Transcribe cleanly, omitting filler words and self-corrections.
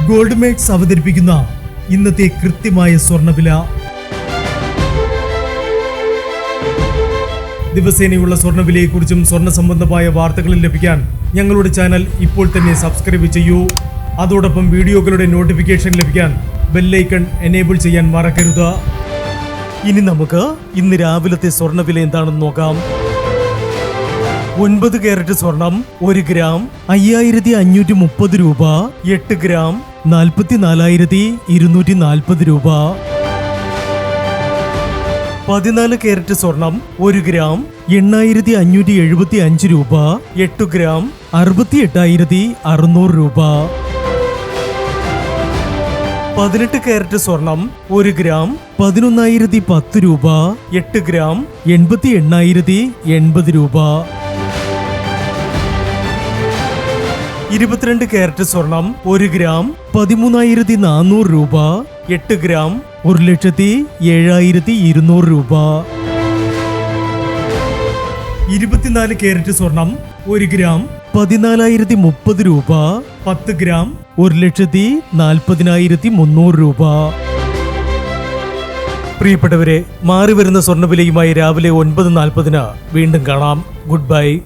Gold makes അവതരിപ്പിക്കുന്ന ഇന്നത്തെ കൃത്യമായ സ്വർണ്ണവില. ദിവസേനയുള്ള സ്വർണ്ണവിലയെക്കുറിച്ചും സ്വർണ്ണ സംബന്ധമായ വാർത്തകളും ലഭിക്കാൻ ഞങ്ങളുടെ ചാനൽ ഇപ്പോൾ തന്നെ സബ്സ്ക്രൈബ് ചെയ്യൂ. അതോടൊപ്പം വീഡിയോകളുടെ നോട്ടിഫിക്കേഷൻ ലഭിക്കാൻ ബെല്ലൈക്കൺ എനേബിൾ ചെയ്യാൻ മറക്കരുത്. ഇനി നമുക്ക് ഇന്ന് രാവിലത്തെ സ്വർണ്ണവില എന്താണെന്ന് നോക്കാം. 9 കാരറ്റ് സ്വർണം 1 ഗ്രാം 5530 രൂപ. 8 ഗ്രാം 44,240 രൂപ. 14 കാരറ്റ് സ്വർണം 1 ഗ്രാം 8,575 രൂപ. 8 ഗ്രാം 68,600 രൂപ. 18 കാരറ്റ് സ്വർണം 1 ഗ്രാം 11,010 രൂപ. 8 ഗ്രാം 88,080 രൂപ. 22 കാരറ്റ് സ്വർണം 1 ഗ്രാം 13,400 രൂപ. 8 ഗ്രാം 1,07,200 രൂപ. 24 കാരറ്റ് സ്വർണം 1 ഗ്രാം 14,030 രൂപ. 10 ഗ്രാം 1,40,300 രൂപ. പ്രിയപ്പെട്ടവരെ, മാറി വരുന്ന സ്വർണ്ണവിലയുമായി രാവിലെ 9:40 വീണ്ടും കാണാം. Good bye.